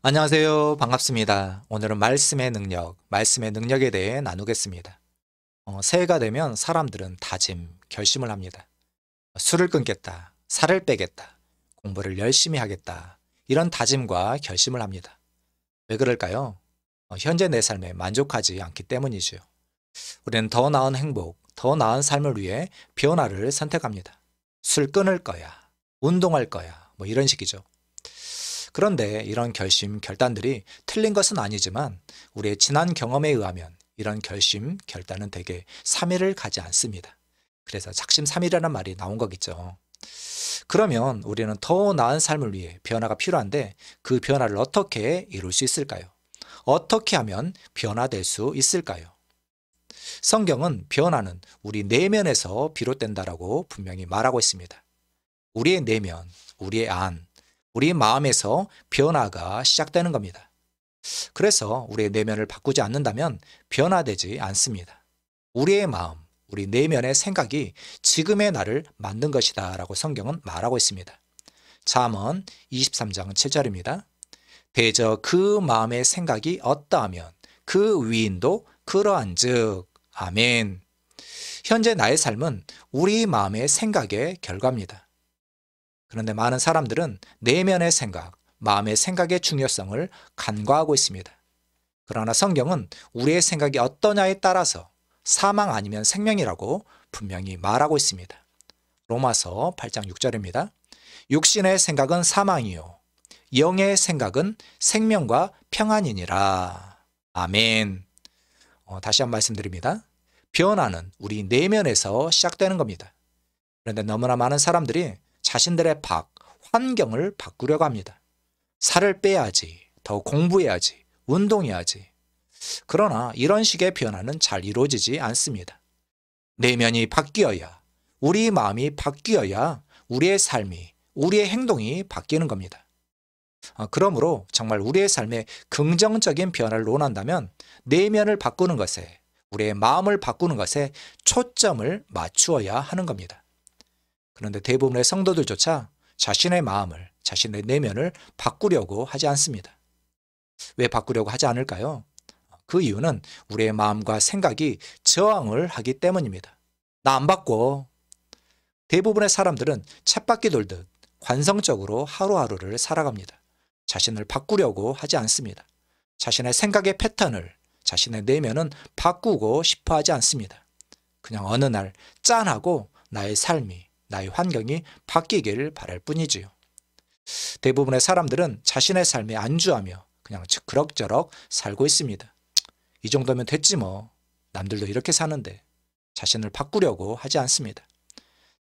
안녕하세요. 반갑습니다. 오늘은 말씀의 능력에 대해 나누겠습니다. 새해가 되면 사람들은 다짐, 결심을 합니다. 술을 끊겠다, 살을 빼겠다, 공부를 열심히 하겠다, 이런 다짐과 결심을 합니다. 왜 그럴까요? 현재 내 삶에 만족하지 않기 때문이죠. 우리는 더 나은 행복, 더 나은 삶을 위해 변화를 선택합니다. 술 끊을 거야, 운동할 거야, 이런 식이죠. 그런데 이런 결심, 결단들이 틀린 것은 아니지만 우리의 지난 경험에 의하면 이런 결심, 결단은 대개 3일을 가지 않습니다. 그래서 작심삼일이라는 말이 나온 거겠죠. 그러면 우리는 더 나은 삶을 위해 변화가 필요한데 그 변화를 어떻게 이룰 수 있을까요? 어떻게 하면 변화될 수 있을까요? 성경은 변화는 우리 내면에서 비롯된다라고 분명히 말하고 있습니다. 우리의 내면, 우리의 안, 우리 마음에서 변화가 시작되는 겁니다. 그래서 우리의 내면을 바꾸지 않는다면 변화되지 않습니다. 우리의 마음, 우리 내면의 생각이 지금의 나를 만든 것이다 라고 성경은 말하고 있습니다. 잠언 23장 7절입니다. 대저 그 마음의 생각이 어떠하면 그 위인도 그러한즉. 아멘. 현재 나의 삶은 우리 마음의 생각의 결과입니다. 그런데 많은 사람들은 내면의 생각, 마음의 생각의 중요성을 간과하고 있습니다. 그러나 성경은 우리의 생각이 어떠냐에 따라서 사망 아니면 생명이라고 분명히 말하고 있습니다. 로마서 8장 6절입니다. 육신의 생각은 사망이요 영의 생각은 생명과 평안이니라. 아멘. 다시 한번 말씀드립니다. 변화는 우리 내면에서 시작되는 겁니다. 그런데 너무나 많은 사람들이 자신들의 환경을 바꾸려고 합니다. 살을 빼야지, 더 공부해야지, 운동해야지. 그러나 이런 식의 변화는 잘 이루어지지 않습니다. 내면이 바뀌어야, 우리 마음이 바뀌어야 우리의 삶이, 우리의 행동이 바뀌는 겁니다. 그러므로 정말 우리의 삶에 긍정적인 변화를 원한다면 내면을 바꾸는 것에, 우리의 마음을 바꾸는 것에 초점을 맞추어야 하는 겁니다. 그런데 대부분의 성도들조차 자신의 마음을, 자신의 내면을 바꾸려고 하지 않습니다. 왜 바꾸려고 하지 않을까요? 그 이유는 우리의 마음과 생각이 저항을 하기 때문입니다. 나 안 바꿔. 대부분의 사람들은 쳇바퀴 돌듯 관성적으로 하루하루를 살아갑니다. 자신을 바꾸려고 하지 않습니다. 자신의 생각의 패턴을, 자신의 내면은 바꾸고 싶어 하지 않습니다. 그냥 어느 날 짠하고 나의 삶이, 나의 환경이 바뀌기를 바랄 뿐이지요. 대부분의 사람들은 자신의 삶에 안주하며 그냥 그럭저럭 살고 있습니다. 이 정도면 됐지 뭐. 남들도 이렇게 사는데. 자신을 바꾸려고 하지 않습니다.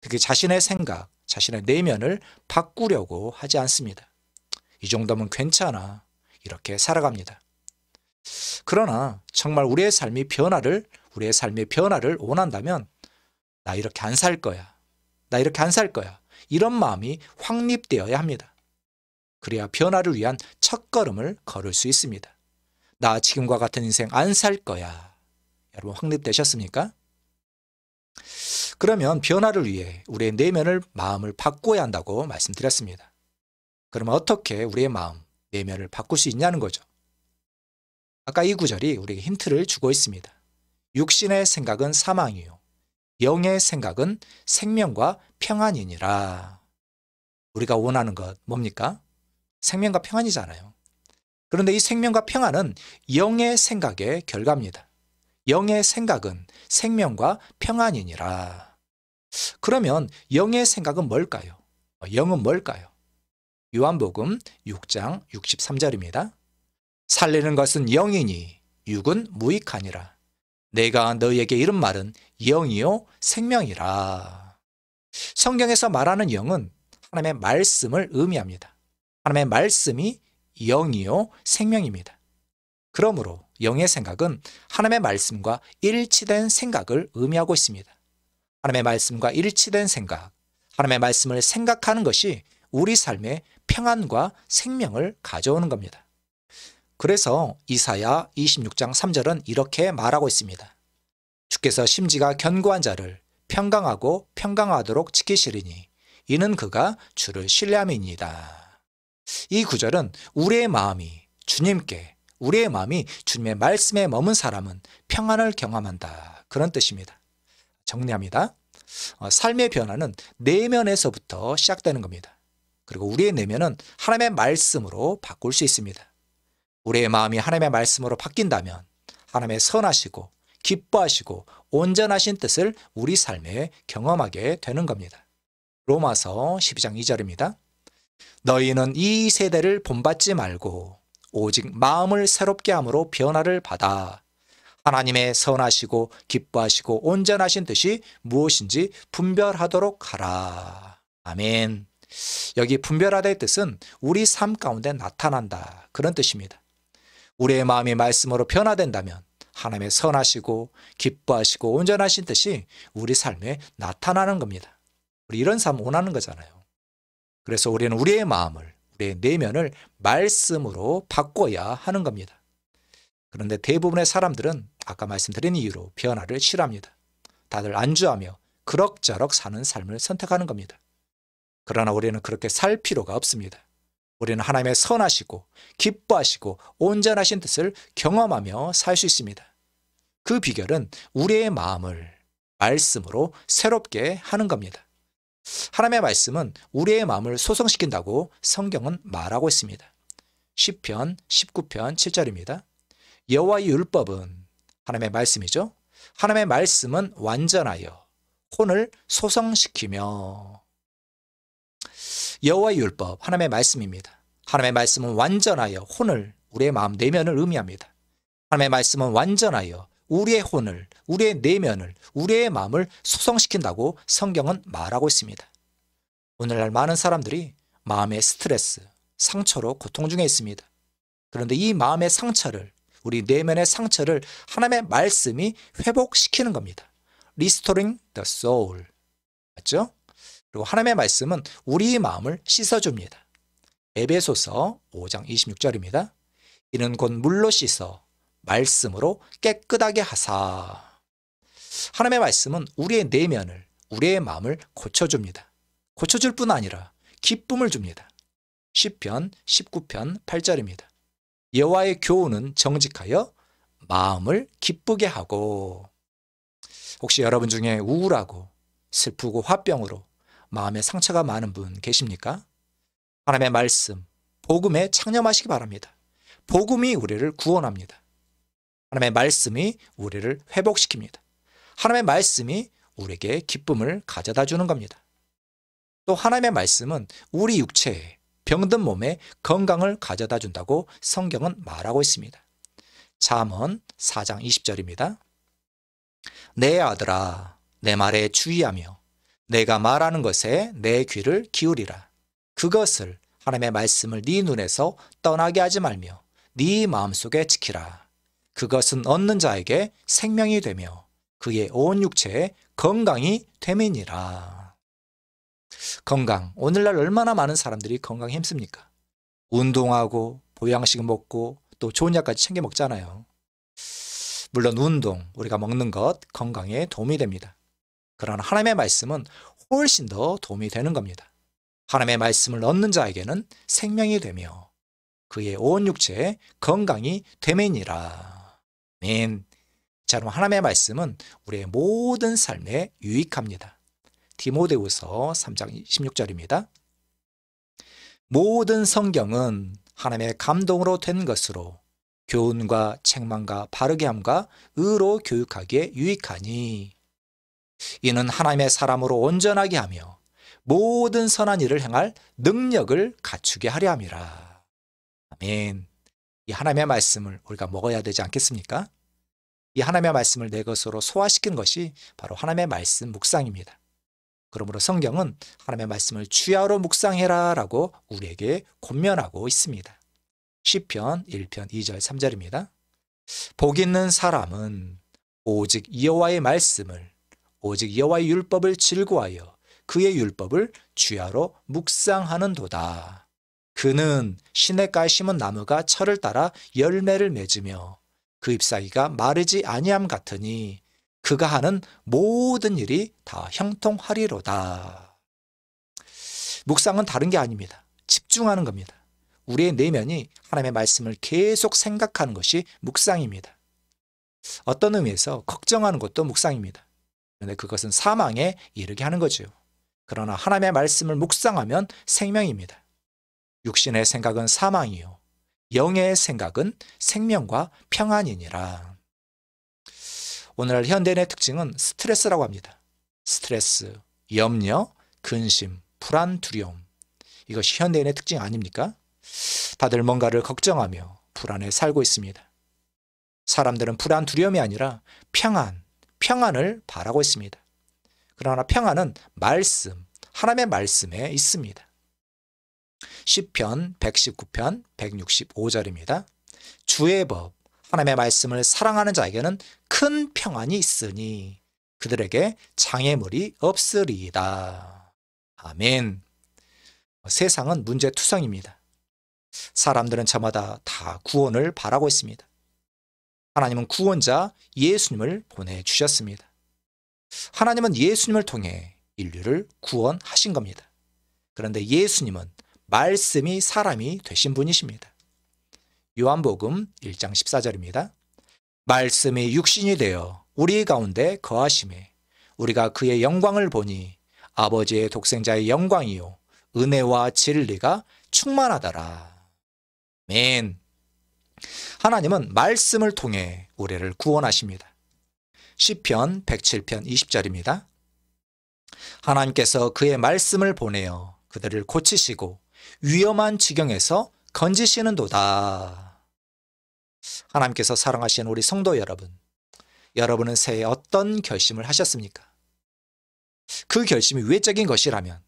특히 자신의 생각, 자신의 내면을 바꾸려고 하지 않습니다. 이 정도면 괜찮아. 이렇게 살아갑니다. 그러나 정말 우리의 삶의 변화를 원한다면 나 이렇게 안 살 거야. 나 이렇게 안 살 거야. 이런 마음이 확립되어야 합니다. 그래야 변화를 위한 첫걸음을 걸을 수 있습니다. 나 지금과 같은 인생 안 살 거야. 여러분 확립되셨습니까? 그러면 변화를 위해 우리의 내면을, 마음을 바꿔야 한다고 말씀드렸습니다. 그러면 어떻게 우리의 마음, 내면을 바꿀 수 있냐는 거죠. 아까 이 구절이 우리에게 힌트를 주고 있습니다. 육신의 생각은 사망이요 영의 생각은 생명과 평안이니라. 우리가 원하는 것 뭡니까? 생명과 평안이잖아요. 그런데 이 생명과 평안은 영의 생각의 결과입니다. 영의 생각은 생명과 평안이니라. 그러면 영의 생각은 뭘까요? 영은 뭘까요? 요한복음 6장 63절입니다. 살리는 것은 영이니 육은 무익하니라. 내가 너희에게 이른 말은 영이요 생명이라. 성경에서 말하는 영은 하나님의 말씀을 의미합니다. 하나님의 말씀이 영이요 생명입니다. 그러므로 영의 생각은 하나님의 말씀과 일치된 생각을 의미하고 있습니다. 하나님의 말씀과 일치된 생각, 하나님의 말씀을 생각하는 것이 우리 삶에 평안과 생명을 가져오는 겁니다. 그래서 이사야 26장 3절은 이렇게 말하고 있습니다. 주께서 심지가 견고한 자를 평강하고 평강하도록 지키시리니 이는 그가 주를 신뢰함이니이다. 이 구절은 우리의 마음이 주님의 말씀에 머문 사람은 평안을 경험한다. 그런 뜻입니다. 정리합니다. 삶의 변화는 내면에서부터 시작되는 겁니다. 그리고 우리의 내면은 하나님의 말씀으로 바꿀 수 있습니다. 우리의 마음이 하나님의 말씀으로 바뀐다면 하나님의 선하시고 기뻐하시고 온전하신 뜻을 우리 삶에 경험하게 되는 겁니다. 로마서 12장 2절입니다. 너희는 이 세대를 본받지 말고 오직 마음을 새롭게 함으로 변화를 받아 하나님의 선하시고 기뻐하시고 온전하신 뜻이 무엇인지 분별하도록 하라. 아멘. 여기 분별하다의 뜻은 우리 삶 가운데 나타난다. 그런 뜻입니다. 우리의 마음이 말씀으로 변화된다면 하나님의 선하시고 기뻐하시고 온전하신 뜻이 우리 삶에 나타나는 겁니다. 우리 이런 삶 원하는 거잖아요. 그래서 우리는 우리의 마음을, 우리의 내면을 말씀으로 바꿔야 하는 겁니다. 그런데 대부분의 사람들은 아까 말씀드린 이유로 변화를 싫어합니다. 다들 안주하며 그럭저럭 사는 삶을 선택하는 겁니다. 그러나 우리는 그렇게 살 필요가 없습니다. 우리는 하나님의 선하시고 기뻐하시고 온전하신 뜻을 경험하며 살 수 있습니다. 그 비결은 우리의 마음을 말씀으로 새롭게 하는 겁니다. 하나님의 말씀은 우리의 마음을 소성시킨다고 성경은 말하고 있습니다. 시편 19편 7절입니다. 여호와의 율법은 하나님의 말씀이죠. 하나님의 말씀은 완전하여 혼을 소성시키며. 여호와의 율법, 하나님의 말씀입니다. 하나님의 말씀은 완전하여 혼을, 우리의 마음 내면을 의미합니다. 하나님의 말씀은 완전하여 우리의 혼을, 우리의 내면을, 우리의 마음을 소성시킨다고 성경은 말하고 있습니다. 오늘날 많은 사람들이 마음의 스트레스, 상처로 고통 중에 있습니다. 그런데 이 마음의 상처를, 우리 내면의 상처를 하나님의 말씀이 회복시키는 겁니다. Restoring the soul. 맞죠? 그리고 하나님의 말씀은 우리의 마음을 씻어줍니다. 에베소서 5장 26절입니다. 이는 곧 물로 씻어 말씀으로 깨끗하게 하사. 하나님의 말씀은 우리의 내면을, 우리의 마음을 고쳐줍니다. 고쳐줄 뿐 아니라 기쁨을 줍니다. 시편 19편 8절입니다. 여호와의 교훈은 정직하여 마음을 기쁘게 하고. 혹시 여러분 중에 우울하고 슬프고 화병으로 마음에 상처가 많은 분 계십니까? 하나님의 말씀, 복음에 창념하시기 바랍니다. 복음이 우리를 구원합니다. 하나님의 말씀이 우리를 회복시킵니다. 하나님의 말씀이 우리에게 기쁨을 가져다 주는 겁니다. 또 하나님의 말씀은 우리 육체에, 병든 몸에 건강을 가져다 준다고 성경은 말하고 있습니다. 잠언 4장 20절입니다. 내 아들아, 내 말에 주의하며 내가 말하는 것에 내 귀를 기울이라. 그것을, 하나님의 말씀을 네 눈에서 떠나게 하지 말며 네 마음속에 지키라. 그것은 얻는 자에게 생명이 되며 그의 온 육체에 건강이 됨이니라. 건강, 오늘날 얼마나 많은 사람들이 건강에 힘씁니까? 운동하고 보양식 먹고 또 좋은 약까지 챙겨 먹잖아요. 물론 운동, 우리가 먹는 것 건강에 도움이 됩니다. 그러나 하나님의 말씀은 훨씬 더 도움이 되는 겁니다. 하나님의 말씀을 얻는 자에게는 생명이 되며 그의 온 육체에 건강이 됨이니라. 아멘. 자, 그럼 하나님의 말씀은 우리의 모든 삶에 유익합니다. 디모데후서 3장 16절입니다. 모든 성경은 하나님의 감동으로 된 것으로 교훈과 책망과 바르게 함과 의로 교육하기에 유익하니 이는 하나님의 사람으로 온전하게 하며 모든 선한 일을 행할 능력을 갖추게 하려 함이라. 아멘. 이 하나님의 말씀을 우리가 먹어야 되지 않겠습니까? 이 하나님의 말씀을 내 것으로 소화시키는 것이 바로 하나님의 말씀 묵상입니다. 그러므로 성경은 하나님의 말씀을 주야로 묵상해라 라고 우리에게 권면하고 있습니다. 시편 1편 2절 3절입니다. 복 있는 사람은 오직 여호와의 말씀을, 오직 여호와의 율법을 즐거워하여 그의 율법을 주야로 묵상하는도다. 그는 시냇가에 심은 나무가 철을 따라 열매를 맺으며 그 잎사귀가 마르지 아니함 같으니 그가 하는 모든 일이 다 형통하리로다. 묵상은 다른 게 아닙니다. 집중하는 겁니다. 우리의 내면이 하나님의 말씀을 계속 생각하는 것이 묵상입니다. 어떤 의미에서 걱정하는 것도 묵상입니다. 그런데 그것은 사망에 이르게 하는 거죠. 그러나 하나님의 말씀을 묵상하면 생명입니다. 육신의 생각은 사망이요 영의 생각은 생명과 평안이니라. 오늘날 현대인의 특징은 스트레스라고 합니다. 스트레스, 염려, 근심, 불안, 두려움. 이것이 현대인의 특징 아닙니까? 다들 뭔가를 걱정하며 불안에 살고 있습니다. 사람들은 불안, 두려움이 아니라 평안을 바라고 있습니다. 그러나 평안은 말씀, 하나님의 말씀에 있습니다. 시편 119편 165절입니다. 주의 법, 하나님의 말씀을 사랑하는 자에게는 큰 평안이 있으니 그들에게 장애물이 없으리이다. 아멘. 세상은 문제투성입니다. 사람들은 저마다 다 구원을 바라고 있습니다. 하나님은 구원자 예수님을 보내주셨습니다. 하나님은 예수님을 통해 인류를 구원하신 겁니다. 그런데 예수님은 말씀이 사람이 되신 분이십니다. 요한복음 1장 14절입니다. 말씀이 육신이 되어 우리 가운데 거하심에 우리가 그의 영광을 보니 아버지의 독생자의 영광이요 은혜와 진리가 충만하더라. 아멘. 하나님은 말씀을 통해 우리를 구원하십니다. 시편 107편 20절입니다. 하나님께서 그의 말씀을 보내어 그들을 고치시고 위험한 지경에서 건지시는도다. 하나님께서 사랑하시는 우리 성도 여러분, 여러분은 새해 어떤 결심을 하셨습니까? 그 결심이 외적인 것이라면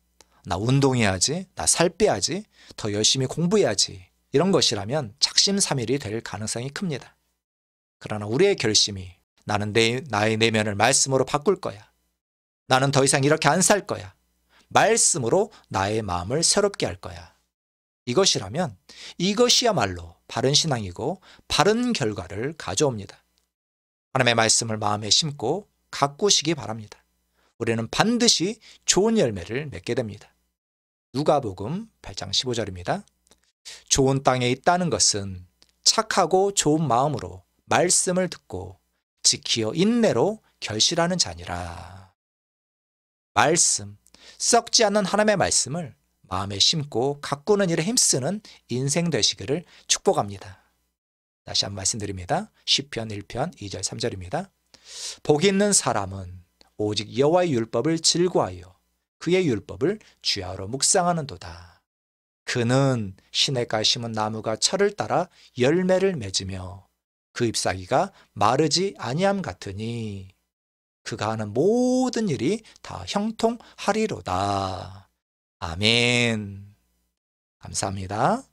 나 운동해야지, 나 살 빼야지, 더 열심히 공부해야지 이런 것이라면 작심삼일이 될 가능성이 큽니다. 그러나 우리의 결심이 나는 나의 내면을 말씀으로 바꿀 거야. 나는 더 이상 이렇게 안 살 거야. 말씀으로 나의 마음을 새롭게 할 거야. 이것이라면 이것이야말로 바른 신앙이고 바른 결과를 가져옵니다. 하나님의 말씀을 마음에 심고 가꾸시기 바랍니다. 우리는 반드시 좋은 열매를 맺게 됩니다. 누가복음 8장 15절입니다. 좋은 땅에 있다는 것은 착하고 좋은 마음으로 말씀을 듣고 지키어 인내로 결실하는 자니라. 말씀, 썩지 않는 하나님의 말씀을 마음에 심고 가꾸는 일에 힘쓰는 인생 되시기를 축복합니다. 다시 한번 말씀드립니다. 시편 1편 2절 3절입니다. 복 있는 사람은 오직 여호와의 율법을 즐거워하여 그의 율법을 주야로 묵상하는도다. 그는 시냇가에 심은 나무가 철을 따라 열매를 맺으며 그 잎사귀가 마르지 아니함 같으니 그가 하는 모든 일이 다 형통하리로다. 아멘. 감사합니다.